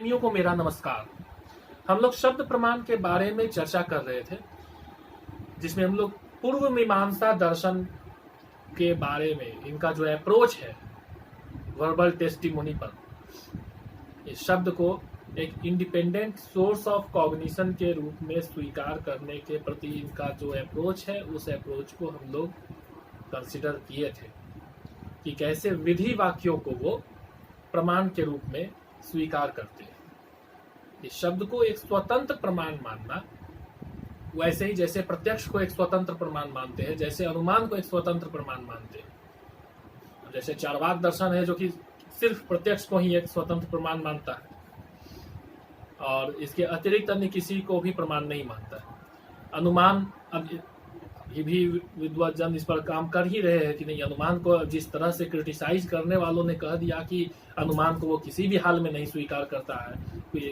प्रेमियों को मेरा नमस्कार। हम लोग शब्द प्रमाण के बारे में चर्चा कर रहे थे, जिसमें हम लोग पूर्व मीमांसा दर्शन के बारे में इनका जो अप्रोच है वर्बल टेस्टिमोनी पर, इस शब्द को एक इंडिपेंडेंट सोर्स ऑफ कॉग्निशन के रूप में स्वीकार करने के प्रति इनका जो अप्रोच है, उस अप्रोच को हम लोग कंसिडर किए थे कि कैसे विधि वाक्यों को वो प्रमाण के रूप में स्वीकार करते हैं। इस शब्द को एक स्वतंत्र प्रमाण मानना, वैसे ही जैसे प्रत्यक्ष को एक स्वतंत्र प्रमाण मानते हैं, जैसे अनुमान को एक स्वतंत्र प्रमाण मानते हैं। जैसे चार्वाक दर्शन है जो कि सिर्फ प्रत्यक्ष को ही एक स्वतंत्र प्रमाण मानता है और इसके अतिरिक्त अन्य किसी को भी प्रमाण नहीं मानता है। अनुमान, अब ये भी विद्वजन इस पर काम कर ही रहे हैं कि नहीं, अनुमान को जिस तरह से क्रिटिसाइज करने वालों ने कह दिया कि अनुमान को वो किसी भी हाल में नहीं स्वीकार करता है,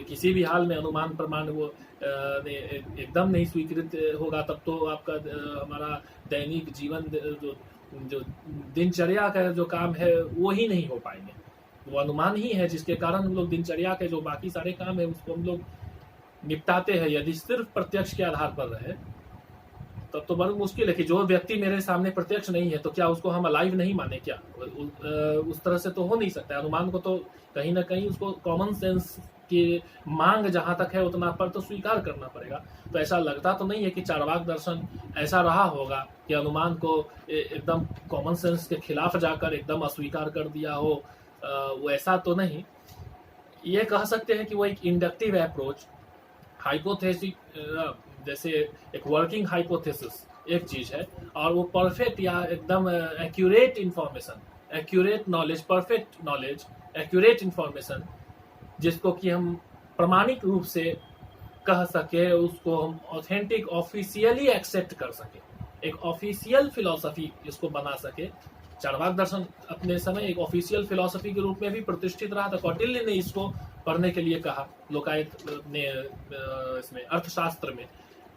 किसी भी हाल में अनुमान प्रमाण वो एकदम नहीं स्वीकृत होगा, तब तो आपका हमारा दैनिक जीवन जो दिनचर्या का जो काम है वो ही नहीं हो पाएंगे। वो अनुमान ही है जिसके कारण हम लोग दिनचर्या के जो बाकी सारे काम है उसको हम लोग निपटाते हैं। यदि सिर्फ प्रत्यक्ष के आधार पर रहे तब तो बड़ी मुश्किल है कि जो व्यक्ति मेरे सामने प्रत्यक्ष नहीं है तो क्या उसको हम अलाइव नहीं माने क्या? उस तरह से तो हो नहीं सकता। अनुमान को तो कहीं ना कहीं उसको कॉमन सेंस की मांग जहां तक है उतना पर तो स्वीकार करना पड़ेगा। तो ऐसा लगता तो नहीं है कि चार्वाक दर्शन ऐसा रहा होगा कि अनुमान को एकदम कॉमन सेंस के खिलाफ जाकर एकदम अस्वीकार कर दिया हो। वो ऐसा तो नहीं। ये कह सकते हैं कि वो एक इंडक्टिव अप्रोच, हाइपोथेसिस, जैसे एक वर्किंग हाइपोथेसिस एक चीज है और वो परफेक्ट या एकदम accurate information, accurate knowledge, perfect knowledge, accurate information जिसको कि हम प्रमाणिक रूप से कह सके, उसको हम ऑथेंटिक ऑफिशियली एक्सेप्ट कर सके, एक ऑफिशियल फिलॉसफी इसको बना सके। चार्वाक दर्शन अपने समय एक ऑफिशियल फिलॉसफी के रूप में भी प्रतिष्ठित रहा था। कौटिल्य ने इसको पढ़ने के लिए कहा, लोकायत ने इसमें अर्थशास्त्र में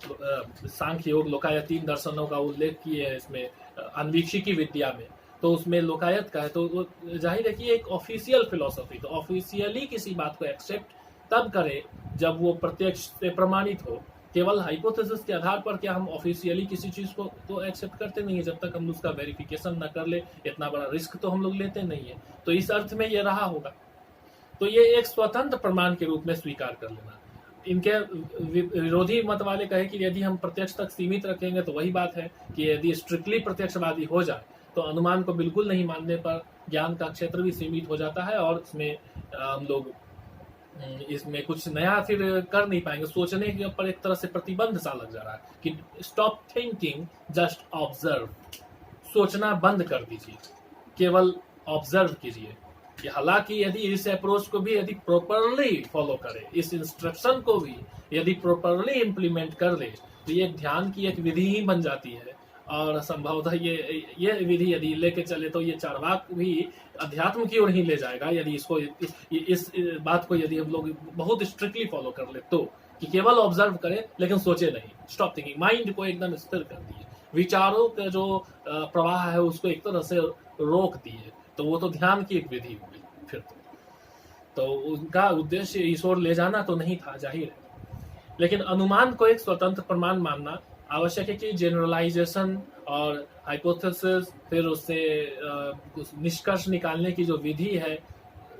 सांख्य योग लोकायतीन दर्शनों का उल्लेख किए है इसमें अन्वीक्षिकी विद्या में, तो उसमें लोकायत का है। तो वो जाहिर है कि एक ऑफिशियल फिलॉसफी, तो ऑफिशियली किसी बात को एक्सेप्ट तब करे जब वो प्रत्यक्ष से प्रमाणित हो। केवल हाइपोथेसिस के आधार पर क्या हम ऑफिशियली किसी चीज को तो एक्सेप्ट करते नहीं है जब तक हम उसका वेरिफिकेशन न कर ले। इतना बड़ा रिस्क तो हम लोग लेते नहीं है। तो इस अर्थ में ये रहा होगा। तो ये एक स्वतंत्र प्रमाण के रूप में स्वीकार कर लेना। इनके विरोधी मत वाले कहे कि यदि हम प्रत्यक्ष तक सीमित रखेंगे तो वही बात है कि यदि स्ट्रिक्टली प्रत्यक्षवादी हो जाए तो अनुमान को बिल्कुल नहीं मानने पर ज्ञान का क्षेत्र भी सीमित हो जाता है और इसमें हम लोग इसमें कुछ नया फिर कर नहीं पाएंगे। सोचने के ऊपर एक तरह से प्रतिबंध सा लग जा रहा है कि स्टॉप थिंकिंग, जस्ट ऑब्जर्व। सोचना बंद कर दीजिए, केवल ऑब्जर्व कीजिए। हालांकि यदि इस अप्रोच को भी यदि प्रॉपरली फॉलो करे, इस इंस्ट्रक्शन को भी यदि प्रॉपरली इम्प्लीमेंट कर ले तो ये ध्यान की एक विधि ही बन जाती है। और संभवतः ये विधि यदि लेके चले तो ये चार्वाक भी अध्यात्म की ओर ही ले जाएगा। यदि इसको इस बात को यदि हम लोग बहुत स्ट्रिक्टली फॉलो कर ले तो, कि केवल ऑब्जर्व करे लेकिन सोचे नहीं, स्टॉप थिंकिंग, माइंड को एकदम स्थिर कर दिए, विचारों का जो प्रवाह है उसको एक तरह से रोक दिए, तो वो तो ध्यान की एक विधि होगी फिर तो उनका उद्देश्य ईश्वर ले जाना तो नहीं था, जाहिर है। लेकिन अनुमान को एक स्वतंत्र प्रमाण मानना आवश्यक है कि जनरलाइजेशन और हाइपोथेसिस, फिर उससे निष्कर्ष निकालने की जो विधि है,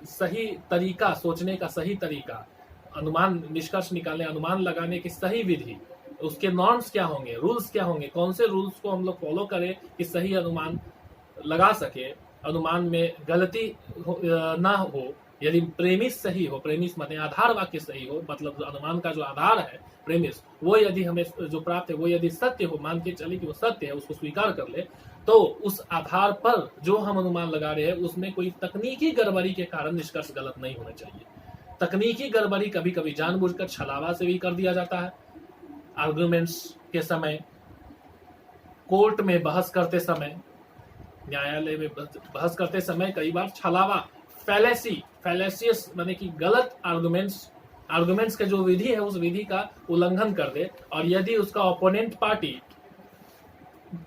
सही तरीका, सोचने का सही तरीका, अनुमान निष्कर्ष निकालने, अनुमान लगाने की सही विधि, उसके नॉर्म्स क्या होंगे, रूल्स क्या होंगे, कौन से रूल्स को हम लोग फॉलो करें कि सही अनुमान लगा सके, अनुमान में गलती ना हो। यदि प्रेमिस सही हो, प्रेमिस माने आधार वाक्य सही हो, मतलब अनुमान का जो आधार है प्रेमिस, वो यदि हमें जो प्राप्त है वो यदि सत्य हो, मान के चले कि वो सत्य है, उसको स्वीकार कर ले, तो उस आधार पर जो हम अनुमान लगा रहे हैं उसमें कोई तकनीकी गड़बड़ी के कारण निष्कर्ष गलत नहीं होना चाहिए। तकनीकी गड़बड़ी कभी कभी जानबूझकर छलावा से भी कर दिया जाता है। आर्गुमेंट्स के समय, कोर्ट में बहस करते समय, न्यायालय में बहस करते समय कई बार छलावा, फैलेसियस माने कि गलत आर्गुमेंट्स के जो विधि है उस विधि का उल्लंघन कर दे, और यदि उसका ओपोनेंट पार्टी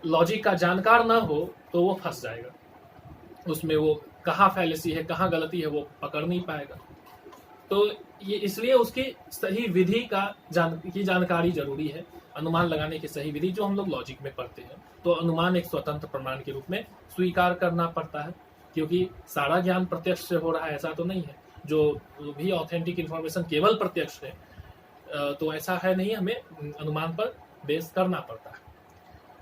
लॉजिक का जानकार न हो तो वो फंस जाएगा उसमें। वो कहाँ फैलेसी है, कहाँ गलती है, वो पकड़ नहीं पाएगा। तो ये इसलिए उसकी सही विधि की जानकारी जरूरी है। अनुमान लगाने की सही विधि जो हम लोग लॉजिक में पढ़ते हैं, तो अनुमान एक स्वतंत्र प्रमाण के रूप में स्वीकार करना पड़ता है, क्योंकि सारा ज्ञान प्रत्यक्ष से हो रहा है ऐसा तो नहीं है। जो भी ऑथेंटिक इन्फॉर्मेशन केवल प्रत्यक्ष है तो ऐसा है नहीं, हमें अनुमान पर बेस करना पड़ता है।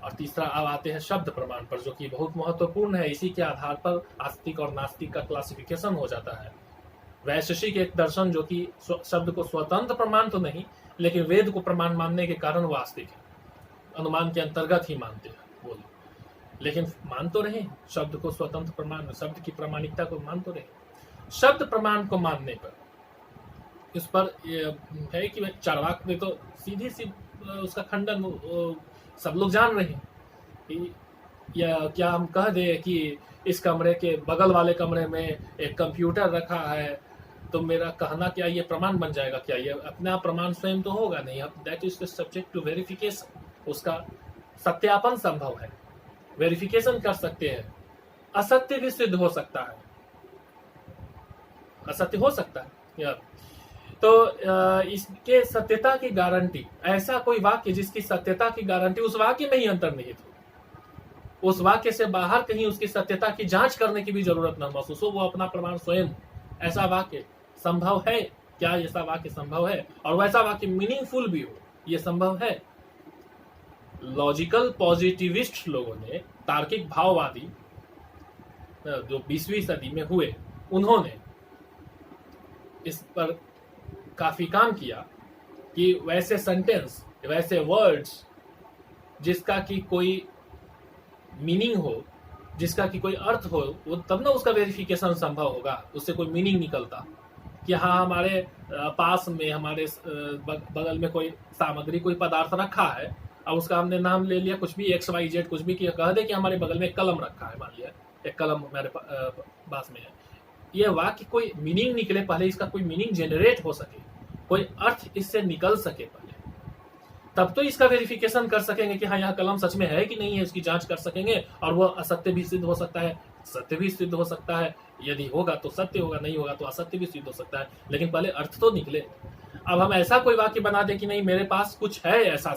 और तीसरा अब आते हैं शब्द प्रमाण पर, जो कि बहुत महत्वपूर्ण है। इसी के आधार पर आस्तिक और नास्तिक का क्लासिफिकेशन हो जाता है। वैशेषिक एक दर्शन जो कि शब्द को स्वतंत्र प्रमाण तो नहीं, लेकिन वेद को प्रमाण मानने के कारण वो आस्तिक है, अनुमान के अंतर्गत ही मानते हैं वो लोग, लेकिन मान तो रहे शब्द को स्वतंत्र प्रमाण, शब्द की प्रामाणिकता को मान तो रहे। शब्द प्रमाण को मानने पर इस पर है कि चार्वाक ने तो सीधी सी उसका खंडन सब लोग जान रहे हैं कि या क्या हम कह दें कि इस कमरे के बगल वाले कमरे में एक कंप्यूटर रखा है, तो मेरा कहना क्या ये प्रमाण बन जाएगा? क्या ये अपना प्रमाण स्वयं तो होगा नहीं। That is subject to verification, उसका सत्यापन संभव है, वेरिफिकेशन कर सकते हैं। असत्य भी सिद्ध हो सकता है, असत्य हो सकता है। तो इसके सत्यता की गारंटी, ऐसा कोई वाक्य जिसकी सत्यता की गारंटी उस वाक्य में ही अंतर्निहित हो, उस वाक्य से बाहर कहीं उसकी सत्यता की जांच करने की भी जरूरत न महसूस हो, वो अपना प्रमाण स्वयं, ऐसा वाक्य संभव है क्या? ऐसा वाक्य संभव है, और वैसा वाक्य मीनिंगफुल भी हो, ये संभव है। लॉजिकल पॉजिटिविस्ट लोगों ने, तार्किक भाववादी जो 20वीं सदी में हुए, उन्होंने इस पर काफी काम किया कि वैसे सेंटेंस, वैसे वर्ड्स जिसका कि कोई मीनिंग हो, जिसका कि कोई अर्थ हो, वो तब ना उसका वेरिफिकेशन संभव होगा। उससे कोई मीनिंग निकलता कि हाँ हमारे पास में, हमारे बगल में कोई सामग्री, कोई पदार्थ रखा है, अब उसका हमने नाम ले लिया कुछ भी, XYZ कुछ भी किया, कह दे कि हमारे बगल में एक कलम रखा है, मान लिया एक कलम हमारे पास में है। ये वाक्य कोई मीनिंग निकले पहले, इसका कोई मीनिंग जनरेट हो सके, कोई अर्थ इससे निकल सके पहले, तब तो इसका वेरिफिकेशन कर सकेंगे कि हाँ यह कलम सच में है कि नहीं है, इसकी जांच कर सकेंगे। और वो असत्य भी सिद्ध हो सकता है, सत्य भी सिद्ध हो सकता है। यदि होगा तो सत्य होगा, नहीं होगा तो असत्य भी सिद्ध हो सकता है, लेकिन पहले अर्थ तो निकले। अब हम ऐसा कोई वाक्य बना दें कि नहीं मेरे पास कुछ है, ऐसा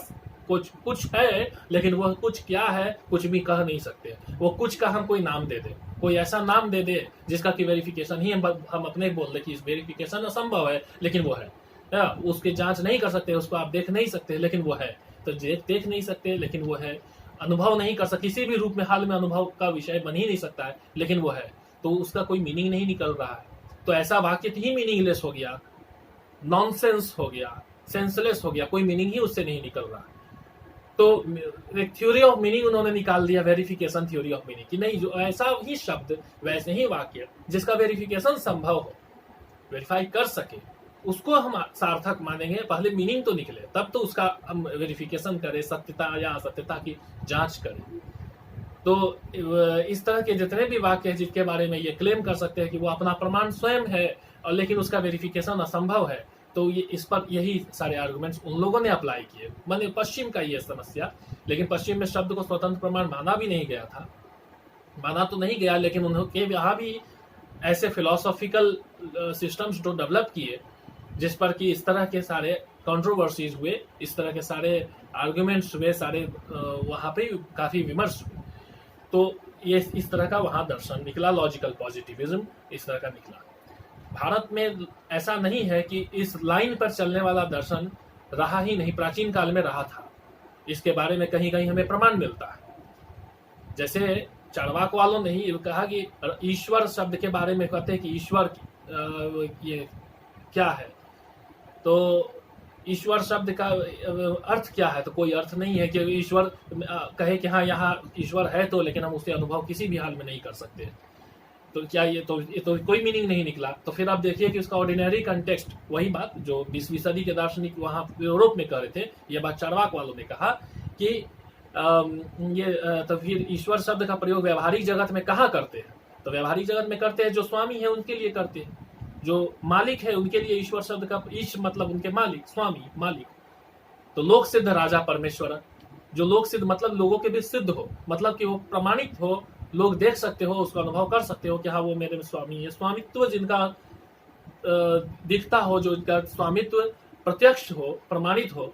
कुछ है, लेकिन वह कुछ क्या है कुछ भी कह नहीं सकते। वो कुछ का हम कोई नाम दे दे, कोई ऐसा नाम दे दे जिसका कि वेरिफिकेशन ही हम अपने बोल दे कि इस वेरिफिकेशन असंभव है, लेकिन वो है। उसकी जांच नहीं कर सकते, उसको आप देख नहीं सकते, लेकिन वो है। तो देख नहीं सकते लेकिन वो है, अनुभव नहीं कर सकते, किसी भी रूप में हाल में अनुभव का विषय बन ही नहीं सकता है, लेकिन वो है, तो उसका कोई मीनिंग नहीं निकल रहा है। तो ऐसा वाक्य ही मीनिंगलेस हो गया, नॉनसेंस हो गया, सेंसलेस हो गया, कोई मीनिंग ही उससे नहीं निकल रहा। तो एक थ्योरी ऑफ मीनिंग उन्होंने निकाल दिया, वेरिफिकेशन थ्योरी ऑफ मीनिंग, कि नहीं जो ऐसा ही शब्द, वैसे ही वाक्य जिसका वेरिफिकेशन संभव हो, वेरीफाई कर सके, उसको हम सार्थक मानेंगे। पहले मीनिंग तो निकले, तब तो उसका हम वेरिफिकेशन करें, सत्यता या असत्यता की जांच करें। तो इस तरह के जितने भी वाक्य हैं जिसके बारे में ये क्लेम कर सकते हैं कि वो अपना प्रमाण स्वयं है, और लेकिन उसका वेरिफिकेशन असंभव है, तो ये इस पर यही सारे आर्गुमेंट्स उन लोगों ने अप्लाई किए। माने पश्चिम का ये समस्या, लेकिन पश्चिम में शब्द को स्वतंत्र प्रमाण माना भी नहीं गया था, माना तो नहीं गया, लेकिन उन्होंने यहाँ भी ऐसे फिलोसॉफिकल सिस्टम्स जो डेवलप किए जिस पर कि इस तरह के सारे कंट्रोवर्सीज हुए, इस तरह के सारे आर्गुमेंट्स हुए, सारे वहाँ पे काफी विमर्श हुए। तो ये इस तरह का वहाँ दर्शन निकला, लॉजिकल पॉजिटिविज्म इस तरह का निकला। भारत में ऐसा नहीं है कि इस लाइन पर चलने वाला दर्शन रहा ही नहीं, प्राचीन काल में रहा था। इसके बारे में कहीं कहीं हमें प्रमाण मिलता है। जैसे चार्वाक वालों ने ही कहा कि ईश्वर शब्द के बारे में कहते हैं कि ईश्वर ये क्या है, तो ईश्वर शब्द का अर्थ क्या है? तो कोई अर्थ नहीं है कि ईश्वर कहे कि हाँ यहाँ ईश्वर है, तो लेकिन हम उससे अनुभव किसी भी हाल में नहीं कर सकते। तो क्या ये तो कोई मीनिंग नहीं निकला। तो फिर आप देखिए कि उसका ऑर्डिनरी कंटेक्स्ट, वही बात जो 20वीं सदी के दार्शनिक वहाँ यूरोप में कर रहे थे, ये बात चार्वाक वालों ने कहा कि ये तो फिर ईश्वर शब्द का प्रयोग व्यवहारिक जगत में कहाँ करते हैं? तो व्यवहारिक जगत में करते हैं जो स्वामी है उनके लिए करते हैं, जो मालिक है उनके लिए ईश्वर शब्द का ईश मतलब उनके मालिक, स्वामी, मालिक। तो लोक सिद्ध राजा परमेश्वर, जो लोक सिद्ध मतलब लोगों के भी सिद्ध हो, मतलब कि वो प्रमाणित हो, लोग देख सकते हो, उसका अनुभव कर सकते हो कि हाँ वो मेरे स्वामी है। स्वामित्व जिनका दिखता हो, जो इनका स्वामित्व प्रत्यक्ष हो, प्रमाणित हो,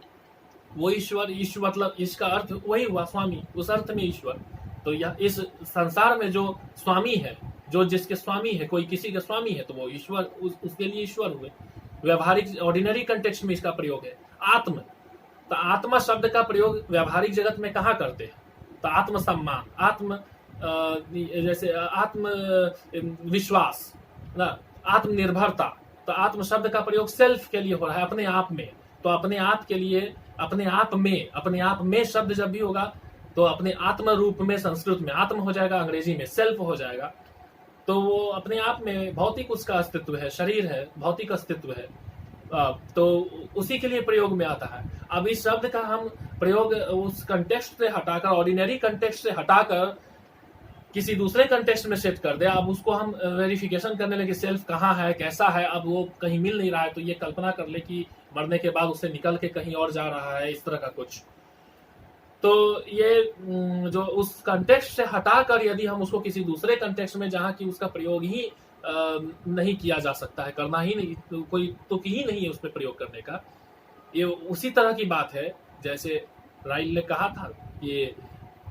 वो ईश्वर मतलब इसका अर्थ वही हुआ स्वामी, उस अर्थ में ईश्वर। तो यह इस संसार में जो स्वामी है, जो जिसके स्वामी है, कोई किसी के स्वामी है, तो वो ईश्वर, उसके लिए ईश्वर हुए। व्यवहारिक ऑर्डिनरी कंटेक्स्ट में इसका प्रयोग है। आत्म, तो आत्मा शब्द का प्रयोग व्यावहारिक जगत में कहाँ करते हैं? तो आत्म सम्मान, आत्म जैसे आत्म विश्वास ना, आत्मनिर्भरता। तो आत्म शब्द का प्रयोग सेल्फ के लिए हो रहा है, अपने आप में। तो अपने आप के लिए, अपने आप में शब्द जब भी होगा तो अपने आत्म रूप में, संस्कृत में आत्म हो जाएगा, अंग्रेजी में सेल्फ हो जाएगा। तो वो अपने आप में भौतिक उसका अस्तित्व है, शरीर है, भौतिक अस्तित्व है। तो उसी के लिए प्रयोग में आता है। अब इस शब्द का हम प्रयोग उस कंटेक्स्ट से हटाकर, ऑर्डिनरी कंटेक्स्ट से हटाकर किसी दूसरे कंटेक्स्ट में सेट कर दे। अब उसको हम वेरिफिकेशन करने लगे, सेल्फ कहाँ है, कैसा है, अब वो कहीं मिल नहीं रहा है, तो ये कल्पना कर ले कि मरने के बाद उससे निकल के कहीं और जा रहा है, इस तरह का कुछ। तो ये जो उस कंटेक्स्ट से हटाकर यदि हम उसको किसी दूसरे कंटेक्स्ट में, जहाँ की उसका प्रयोग ही नहीं किया जा सकता है, करना ही नहीं, तो कोई तुक ही नहीं है उसमें प्रयोग करने का। ये उसी तरह की बात है जैसे राइल ने कहा था, ये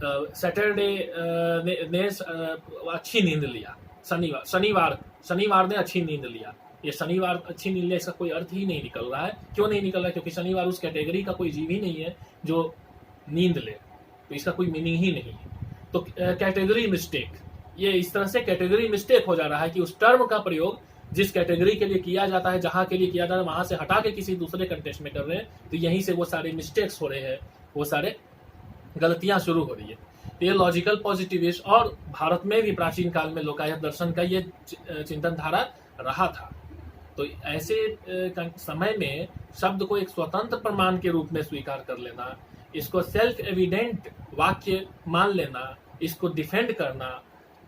सैटरडे ने अच्छी नींद लिया, शनिवार ने अच्छी नींद लिया। ये शनिवार अच्छी नींद लिया, इसका कोई अर्थ ही नहीं निकल रहा है। क्यों नहीं निकल रहा है? क्योंकि शनिवार उस कैटेगरी का कोई जीव ही नहीं है जो नींद ले, तो इसका कोई मीनिंग ही नहीं है। तो कैटेगरी मिस्टेक, ये इस तरह से कैटेगरी मिस्टेक हो जा रहा है कि उस टर्म का प्रयोग जिस कैटेगरी के लिए किया जाता है, जहां के लिए किया जाता है, वहां से हटा के किसी दूसरे कंटेक्स्ट में कर रहे हैं। तो यहीं से वो सारे मिस्टेक्स हो रहे हैं, वो सारे गलतियां शुरू हो रही है। तो ये लॉजिकल पॉजिटिविस्ट, और भारत में भी प्राचीन काल में लोकायत दर्शन का ये चिंतन धारा रहा था। तो ऐसे समय में शब्द को एक स्वतंत्र प्रमाण के रूप में स्वीकार कर लेना, इसको सेल्फ एविडेंट वाक्य मान लेना, इसको डिफेंड करना,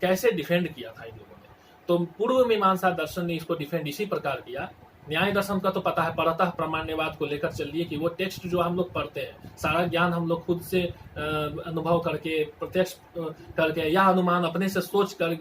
कैसे डिफेंड किया था इन लोगों ने? तो पूर्व मीमांसा दर्शन ने इसको डिफेंड इसी प्रकार किया। न्याय दर्शन का तो पता है, परतः प्रमाण्यवाद को लेकर चलिए कि वो टेक्स्ट जो हम लोग पढ़ते हैं, सारा ज्ञान हम लोग खुद से अनुभव करके, प्रत्यक्ष करके, या अनुमान अपने से सोच कर,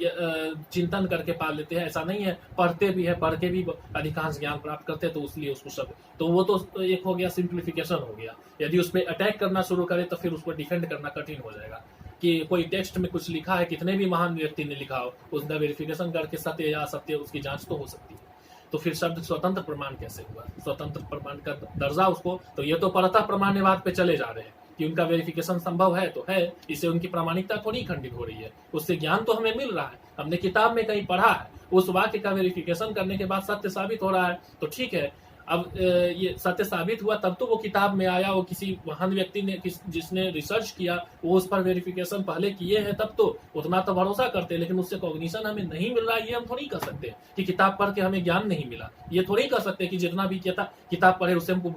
चिंतन करके पा लेते हैं। ऐसा नहीं है, पढ़ते भी है, पढ़ के भी अधिकांश ज्ञान प्राप्त करते हैं, तो उसलिए उसको सब, तो वो तो एक हो गया, सिंप्लीफिकेशन हो गया। यदि उस पर अटैक करना शुरू करे तो फिर उसको डिफेंड करना कठिन हो जाएगा। कि कोई टेक्स्ट में कुछ लिखा है, कितने भी महान व्यक्ति ने लिखा हो, उसका वेरिफिकेशन करके सत्य या असत्य उसकी जांच तो हो सकती है। तो फिर शब्द स्वतंत्र प्रमाण कैसे हुआ? स्वतंत्र प्रमाण का दर्जा उसको, तो ये तो परतः प्रमाण्यवाद पे चले जा रहे हैं कि उनका वेरिफिकेशन संभव है तो है, इससे उनकी प्रामाणिकता थोड़ी खंडित हो रही है। उससे ज्ञान तो हमें मिल रहा है, हमने किताब में कहीं पढ़ा है, उस वाक्य का वेरिफिकेशन करने के बाद सत्य साबित हो रहा है, तो ठीक है। अब ये सत्य साबित हुआ तब तो वो किताब में आया, वो किसी महान व्यक्ति ने जिसने रिसर्च किया, वो उस पर वेरिफिकेशन पहले किए हैं, तब तो उतना तो भरोसा करते हैं। लेकिन उससे कॉग्निशन हमें नहीं मिल रहा है, ये हम थोड़ी कर सकते हैं कि किताब पढ़ के हमें ज्ञान नहीं मिला। ये थोड़ी कर सकते कि जितना भी किताब पढ़े उससे हमको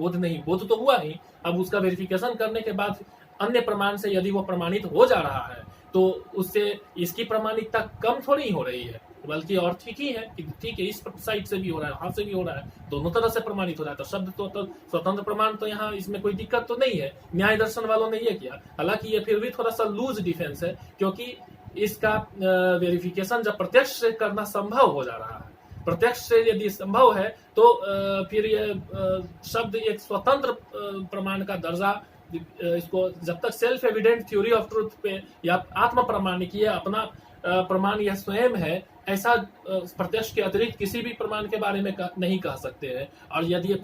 बोध तो हुआ ही। अब उसका वेरिफिकेशन करने के बाद अन्य प्रमाण से यदि वो प्रमाणित हो जा रहा है, तो उससे इसकी प्रमाणिकता कम थोड़ी हो रही है, बल्कि और ठीक ही है कि ठीक है, इस साइड से भी हो रहा है, हाथ से भी हो रहा है, दोनों तरह से प्रमाणित हो रहा है। तो शब्द तो स्वतंत्र प्रमाण, तो यहाँ इसमें कोई दिक्कत तो नहीं है। न्याय दर्शन वालों ने ये किया, हालांकि ये फिर भी थोड़ा सा लूज डिफेंस है, क्योंकि इसका वेरिफिकेशन जब प्रत्यक्ष से करना संभव हो जा रहा है, प्रत्यक्ष से यदि संभव है, तो फिर ये शब्द एक स्वतंत्र प्रमाण का दर्जा, इसको जब तक self evident theory of truth पे या आत्म प्रमाणिकीय अपना प्रमाण यह स्वयं है, ऐसा प्रत्यक्ष के अतिरिक्त किसी भी प्रमाण के बारे में नहीं कह सकते हैं। और यदि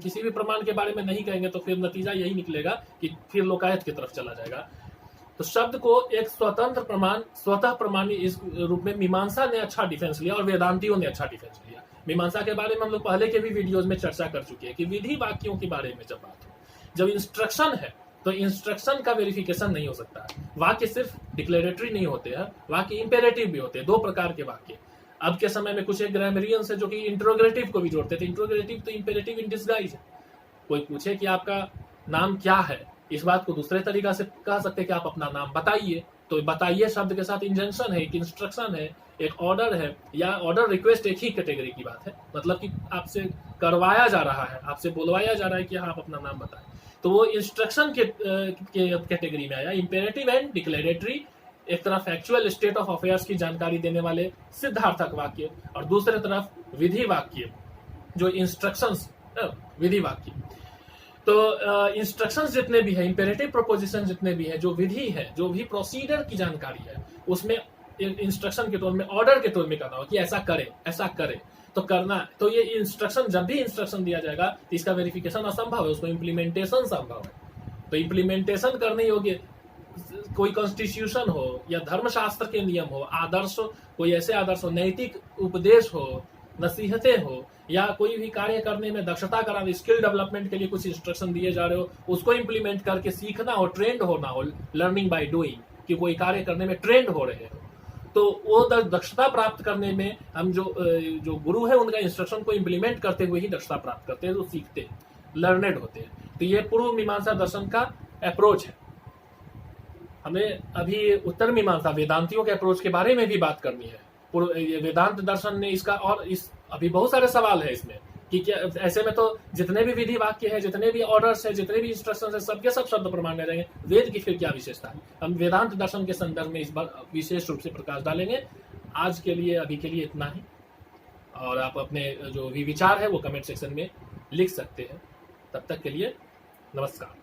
किसी भी प्रमाण के बारे में नहीं कहेंगे तो फिर नतीजा यही निकलेगा कि फिर लोकायत की तरफ चला जाएगा। तो शब्द को एक स्वतंत्र प्रमाण, स्वतः प्रमाणी इस रूप में मीमांसा ने अच्छा डिफेंस लिया और वेदांतियों ने अच्छा डिफेंस लिया। मीमांसा के बारे में हम लोग पहले के भी वीडियोज में चर्चा कर चुके हैं कि विधि वाक्यों के बारे में जब बात हो, जब इंस्ट्रक्शन है तो इंस्ट्रक्शन का वेरिफिकेशन नहीं हो सकता। वाक्य सिर्फ डिक्लेरेटरी नहीं होते हैं, वाक्य इंपेरेटिव भी होते हैं। दो प्रकार के वाक्य अब के समय में कुछ एक ग्रामरियंस है जो कि इंट्रोगेटिव को भी जोड़ते थे। इंट्रोगेटिव तो इंपेरेटिव इन डिस्गाइज है। कोई पूछे कि आपका नाम क्या है, इस बात को दूसरे तरीका से कह सकते हैं कि आप अपना नाम बताइए, तो बताइए शब्द के साथ इंजंक्शन है, एक इंस्ट्रक्शन है, एक ऑर्डर है, या ऑर्डर रिक्वेस्ट एक ही कैटेगरी की बात है। मतलब कि आपसे करवाया जा रहा है, आपसे बुलवाया जा रहा है कि आप अपना नाम बताएं, तो वो इंस्ट्रक्शन के कैटेगरी में आया। इंपेरेटिव एंड डिक्लेरेटरी, एक तरफ फैक्चुअल स्टेट ऑफ अफेयर्स की जानकारी देने वाले सिद्धार्थक वाक्य, और दूसरे तरफ विधि वाक्य जो इंस्ट्रक्शंस, विधि वाक्य। तो इंस्ट्रक्शंस जितने भी है, इंपेरेटिव प्रोपोजिशन जितने भी है, जो विधि है, जो भी प्रोसीजर की जानकारी है, उसमें इंस्ट्रक्शन के टोन में, ऑर्डर के टोन में करना हो कि ऐसा करे, ऐसा करे, तो करना। तो ये इंस्ट्रक्शन, जब भी इंस्ट्रक्शन दिया जाएगा तो इसका वेरिफिकेशन असंभव है, उसको इम्प्लीमेंटेशन संभव है। तो इम्प्लीमेंटेशन करने योग्य कोई कॉन्स्टिट्यूशन हो या धर्मशास्त्र के नियम हो, आदर्श, कोई ऐसे आदर्श हो, नैतिक उपदेश हो, नसीहतें हो, या कोई भी कार्य करने में दक्षता कराने, स्किल डेवलपमेंट के लिए कुछ इंस्ट्रक्शन दिए जा रहे हो, उसको इंप्लीमेंट करके सीखना हो, ट्रेंड होना हो, लर्निंग बाय डूइंग, कि कोई कार्य करने में ट्रेंड हो रहे हो, तो वो दक्षता प्राप्त करने में हम जो गुरु है उनका इंस्ट्रक्शन को इंप्लीमेंट करते हुए ही दक्षता प्राप्त करते हैं, तो सीखते हैं, लर्नेड होते हैं। तो ये पूर्व मीमांसा दर्शन का अप्रोच है। हमें अभी उत्तर मीमांसा वेदांतियों के अप्रोच के बारे में भी बात करनी है। वेदांत दर्शन ने इसका, और इस अभी बहुत सारे सवाल है इसमें कि क्या ऐसे में तो जितने भी विधि वाक्य है, जितने भी ऑर्डर्स है, जितने भी इंस्ट्रक्शंस है, सबके सब शब्द प्रमाण में रहेंगे। वेद की फिर क्या विशेषता है? हम वेदांत दर्शन के संदर्भ में इस बार विशेष रूप से प्रकाश डालेंगे। आज के लिए, अभी के लिए इतना ही, और आप अपने जो भी विचार है वो कमेंट सेक्शन में लिख सकते हैं। तब तक के लिए नमस्कार।